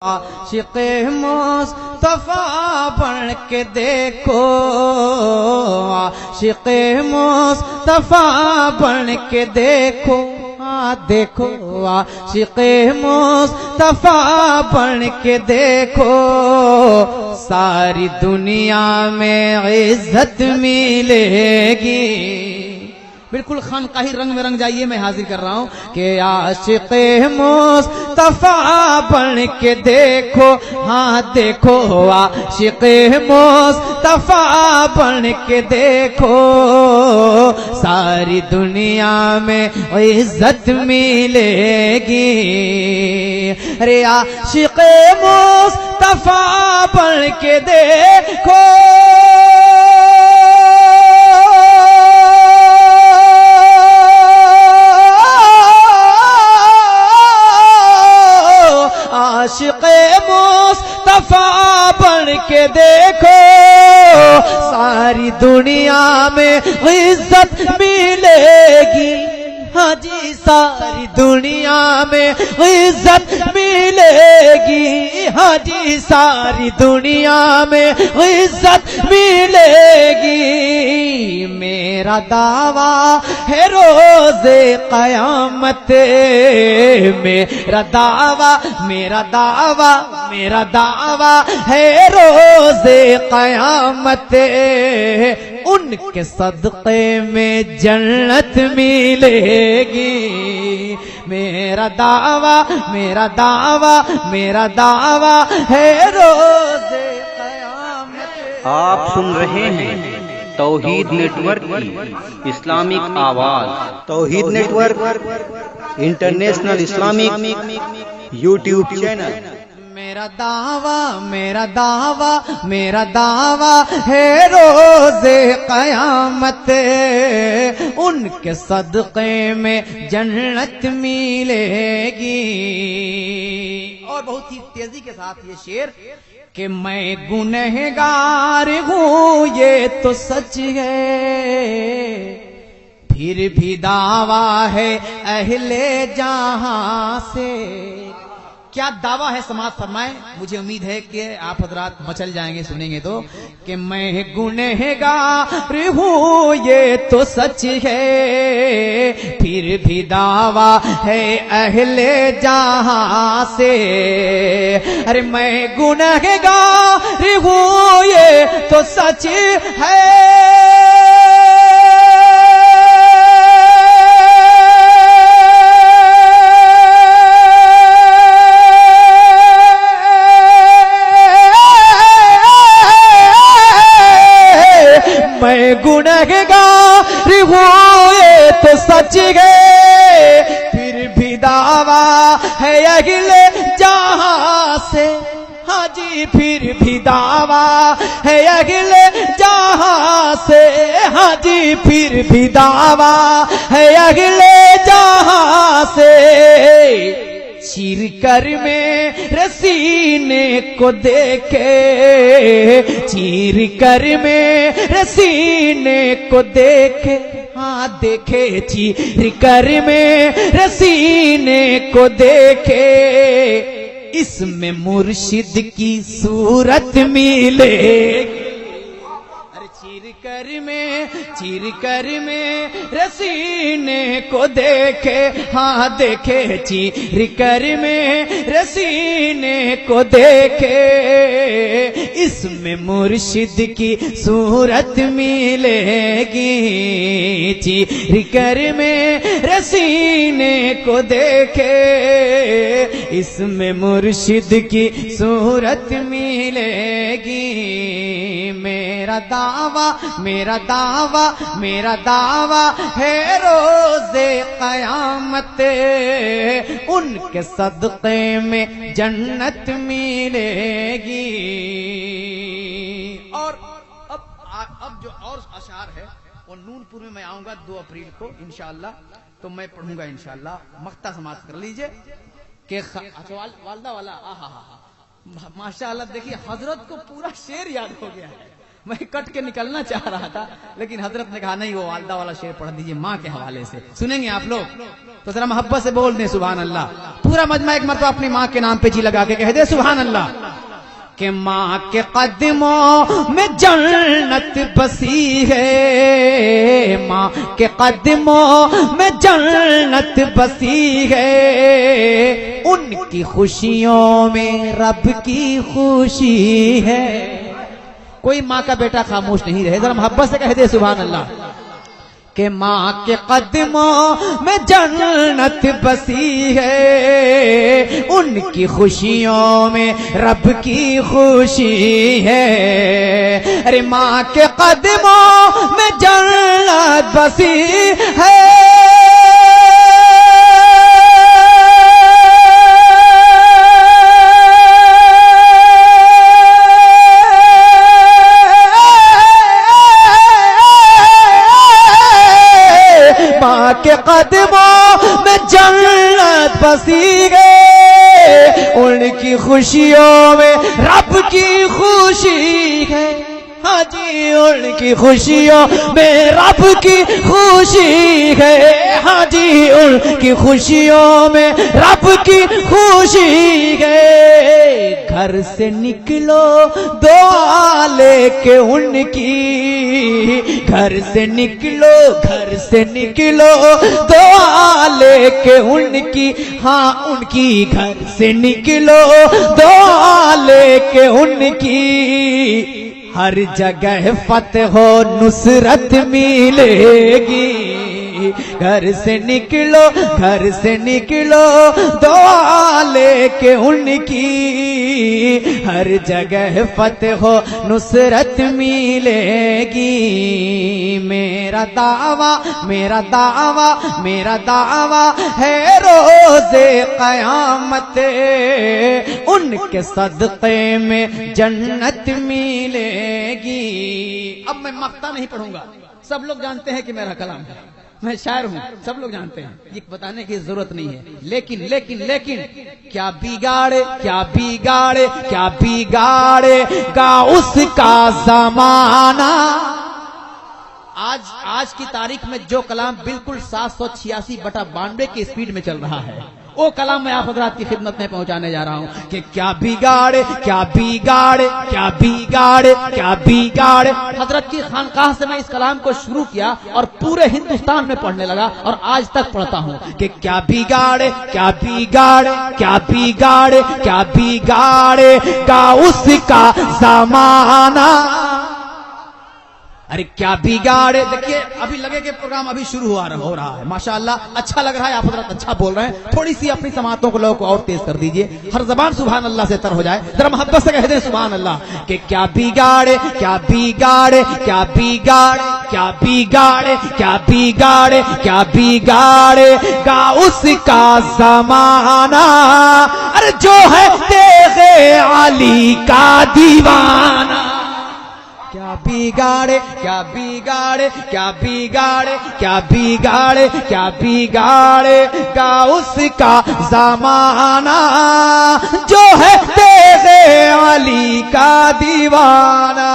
عاشق مصطفیٰ بن کے دیکھو، عاشق مصطفیٰ بن کے دیکھو، دیکھو عاشق مصطفیٰ بن کے دیکھو، ساری دنیا میں عزت ملے گی۔ بالکل خانقاہی رنگ میں رنگ جائیے، میں حاضر کر رہا ہوں کہ عاشق مصطفیٰ بن کے دیکھو، ہاں دیکھو عاشق مصطفیٰ بن کے دیکھو، ساری دنیا میں عزت ملے گی۔ ارے عاشق مصطفیٰ بن کے دیکھو، عاشق مصطفیٰ بن کے دیکھو، ساری دنیا میں عزت ملے گی، ہاں جی ساری دنیا میں عزت ملے گی، ہاں جی ساری دنیا میں عزت ملے گی۔ میرا دعویٰ ہے روز قیامت، میرا دعویٰ میرا دعویٰ میرا دعویٰ ہے روز قیامت، ان کے صدقے میں جنت ملے گی۔ میرا دعویٰ میرا دعویٰ میرا دعویٰ ہے روز قیامت۔ آپ سن رہے ہیں توحید نیٹ ورک کی اسلامک آواز، Tauheed network international Islamic YouTube channel. میرا دعویٰ میرا دعویٰ میرا دعویٰ ہے روز قیامت، ان کے صدقے میں جنت ملے گی۔ اور بہت ہی تیزی کے ساتھ یہ شعر کہ میں گنہگار ہوں یہ تو سچ ہے، پھر بھی دعویٰ ہے اہل جہاں سے۔ کیا دعویٰ ہے، سماعت فرمائیں، مجھے امید ہے کہ آپ حضرات مچل جائیں گے سنیں گے تو، کہ میں گنہگار ہوں یہ تو سچ ہے، پھر بھی دعویٰ ہے اہل جہاں سے۔ ارے میں گنہگار ہوں یہ تو سچ ہے، میں گنہگار ہوں یہ تو سچ ہے، پھر بھی دعویٰ ہے اہل جہاں سے، ہاں جی پھر بھی دعویٰ ہے اہل جہاں سے، ہاں جی پھر بھی دعویٰ ہے اہل جہاں سے۔ چیر کر میرے سینے کو دیکھے، چیر کر میرے سینے کو دیکھے، ہاں دیکھے چیر کر میرے سینے کو دیکھے، اس میں مرشد کی صورت ملے گی۔ چیر کر میں رسینے کو دیکھے، ہاں دیکھے چیر کر میں رسینے کو دیکھے، اس میں مرشد کی صورت ملے گی۔ چیر کر میں رسینے کو دیکھے، اس میں مرشد کی صورت ملے گی۔ میرا دعویٰ میرا دعویٰ میرا دعویٰ ہے روز قیامت، ان کے صدقے میں جنت ملے گی۔ اور اب جو اور اشعار ہے وہ نون پور میں آؤں گا 2 اپریل کو انشاءاللہ، تو میں پڑھوں گا انشاءاللہ، مقطع سماعت کر لیجئے کہ والدہ والا ماشاءاللہ دیکھیے حضرت کو پورا شعر یاد ہو گیا ہے، میں کٹ کے نکلنا چاہ رہا تھا لیکن حضرت نے کہا نہیں وہ والدہ والا شعر پڑھ دیجئے ماں کے حوالے سے. سنیں گے آپ لوگ تو ذرا محبت سے بول دیں سبحان اللہ. پورا مجمع ایک مرتبہ اپنی ماں کے نام پہ جی لگا کے کہہ دے سبحان اللہ. کہ ماں کے قدموں میں جنت بسی ہے، ماں کے قدموں میں جنت بسی ہے، ان کی خوشیوں میں رب کی خوشی ہے. کوئی ماں کا بیٹا خاموش نہیں رہے، ذرا محبت سے کہہ دے سبحان اللہ. کہ ماں کے قدموں میں جنت بسی ہے، ان کی خوشیوں میں رب کی خوشی ہے. ارے ماں کے قدموں میں جنت بسی ہے، کے قدموں میں جنت بسی گئے، ان کی خوشیوں میں رب کی خوشی ہے. ہاں جی ان کی خوشیوں میں رب کی خوشی ہے. ہاں جی ان کی خوشیوں میں رب کی خوشی ہے. گھر سے نکلو دعا لے کے ان کی، گھر سے نکلو، گھر سے نکلو دعا لے کے ان کی. ہاں ان کی گھر سے نکلو دعا لے کے ان کی، ہر جگہ فتح و نصرت ملے گی. گھر سے نکلو، گھر سے نکلو دعا لے کے ان کی، ہر جگہ فتح و نصرت ملے گی. میرا دعویٰ، میرا دعویٰ، میرا دعویٰ ہے روز قیامت، ان کے صدقے میں جنت ملے گی. اب میں مقطع نہیں پڑھوں گا، سب لوگ جانتے ہیں کہ میرا کلام ہے، میں شاعر ہوں، سب لوگ جانتے ہیں، یہ بتانے کی ضرورت نہیں ہے. لیکن لیکن لیکن کیا بگاڑے، کیا بگاڑے، کیا بگاڑے گا اس کا زمانہ. آج کی تاریخ میں جو کلام بالکل 786/92 کی سپیڈ میں چل رہا ہے، وہ کلام میں آپ حضرات کی خدمت میں پہنچانے جا رہا ہوں. کہ کیا بگاڑے، کیا بگاڑے، کیا بگاڑے، کیا بگاڑے. حضرت کی خانقاہ سے میں اس کلام کو شروع کیا اور پورے ہندوستان میں پڑھنے لگا اور آج تک پڑھتا ہوں. کہ کیا بگاڑے، کیا بگاڑے، کیا بگاڑے، کیا بگاڑے گا اس کا زمانہ. ارے کیا بگاڑے. دیکھیے ابھی لگے کہ پروگرام ابھی شروع ہو رہا ہے، ماشاءاللہ اچھا لگ رہا ہے، آپ حضرات اچھا بول رہے ہیں. تھوڑی سی اپنی سماعتوں کو لوگوں کو اور تیز کر دیجئے، ہر زبان سبحان اللہ سے تر ہو جائے. ذرا محبت سے کہہ دیں سبحان اللہ. کہ کیا بگاڑے، کیا بگاڑے، کیا بگاڑے، کیا بگاڑے، کیا بگاڑے، کیا بگاڑے گا اس کا زمانہ. ارے جو ہے تیغ علی کا دیوانہ. کیا بگاڑے، کیا بگاڑے، کیا بگاڑے، کیا بگاڑے، کیا بگاڑے گا اس کا زمانہ. جو ہے تیغ علی کا دیوانہ،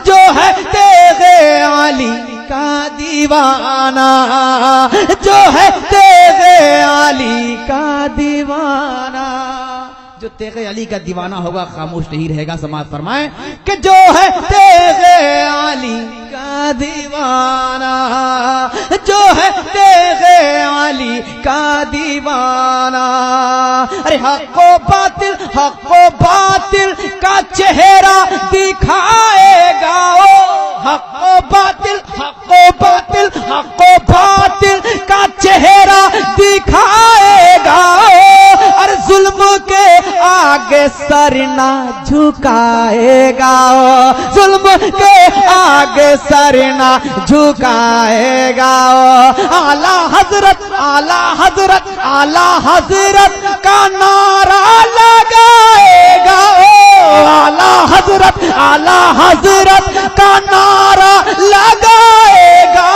جو ہے تیغ علی کا دیوانہ، جو ہے تیغ علی کا دیوانہ. جو تیغ علی کا دیوانہ ہوگا خاموش نہیں رہے گا. سماعت فرمائیں کہ جو ہے تیغ علی کا دیوانہ، جو ہے تیغ علی کا دیوانہ. ارے حق و باطل، حق و باطل کا چہرہ دکھائے گا. حق و باطل، حق و باطل، حق و باطل کا چہرہ دکھائے گا. اور ظلم کے آگے سر نہ جھکائے گا، ظلم کے آگے سر نہ جھکائے گا. اعلی حضرت، اعلی حضرت، اعلی حضرت کا نعرہ لگائے گا. اعلی حضرت، اعلی حضرت کا نعرہ لگائے گا.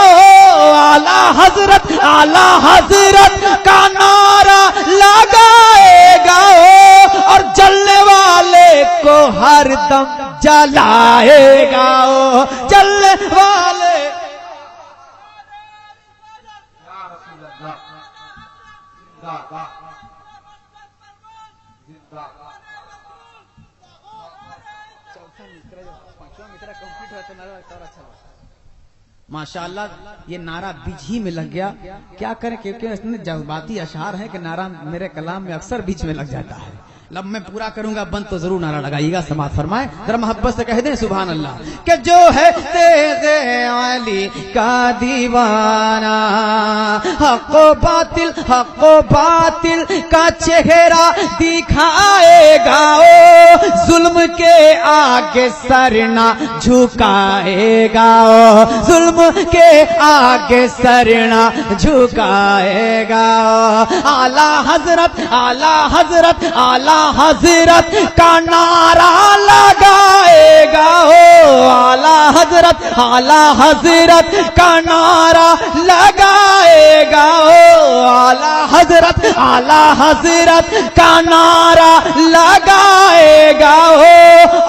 اعلی حضرت، اعلی حضرت کا نعرہ لگائے گا. اور جلنے والے کو ہر دم جلائے گا او جلنے والے. ماشاءاللہ یہ نعرہ بیچ ہی میں لگ گیا. کیا کریں کیونکہ اس میں جذباتی اشعار ہیں کہ نعرہ میرے کلام میں اکثر بیچ میں لگ جاتا ہے. لب میں پورا کروں گا بند تو ضرور نعرہ لگائیے گا. سماعت فرمائیں ذرا محبت سے کہہ دیں سبحان اللہ. کہ جو ہے تیغ علی کا دیوانہ حق و باطل کا چہرہ دکھائے گا او ظلم کے آگے سر نہ جھکائے گا او ظلم کے آگے سر نہ جھکائے گا. اعلی حضرت کا نعرہ لگائے گا او اعلی حضرت کا نعرہ لگائے گا او اعلی حضرت کا نعرہ لگائے گا او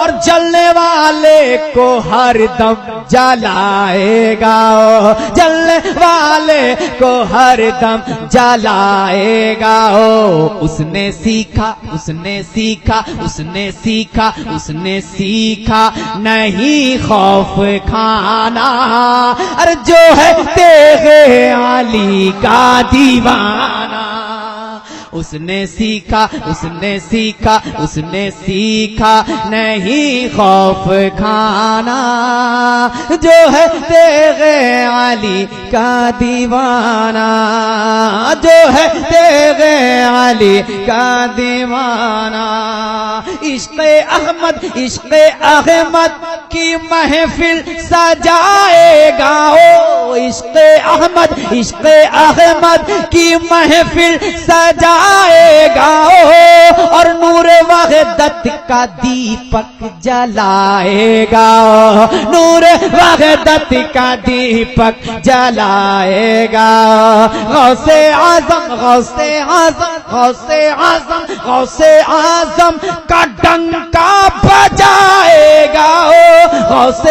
اور جلنے والے کو ہر دم جلائے گا او جلنے والے کو ہر دم جلائے گا او. اس نے سیکھا نہیں خوف کھانا اور جو ہے تیغ علی کا دیوانہ. اس نے سیکھا نہیں خوف کھانا جو ہے تیغ علی کا دیوانہ جو ہے تیغ علی کا دیوانہ. عشق احمد کی محفل سجائے گا او عشق احمد کی محفل سجائے گا او اور نور وحدت کا دیپک جلائے گا او نور وحدت کا دیپک جلائے گا. غوث اعظم کا ڈنکا بجائے گا او غوث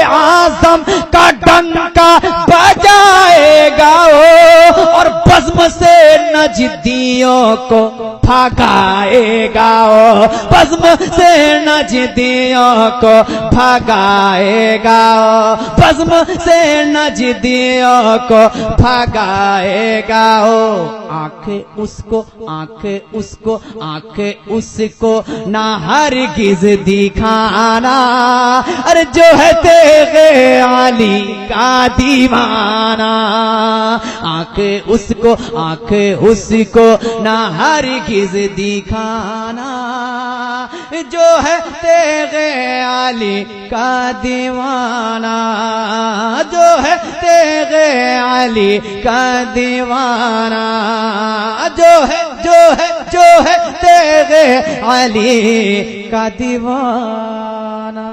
اعظم کا ڈنکا بجائے گا او اور بزم سے نجدیوں کو بھگائے گا او بزم سے نجدیوں کو بھگائے گا او بزم سے نجدیوں کو بھگائے گا او. آنکھیں اس کو نہ ہرگز دکھانا ارے جو ہے تیغ علی کا دیوانہ. آنکھیں اس کو نہ ہرگز دکھانا جو ہے تیغ علی کا دیوانہ جو ہے تیغ علی کا دیوانہ جو ہے تیغ علی کا دیوانہ.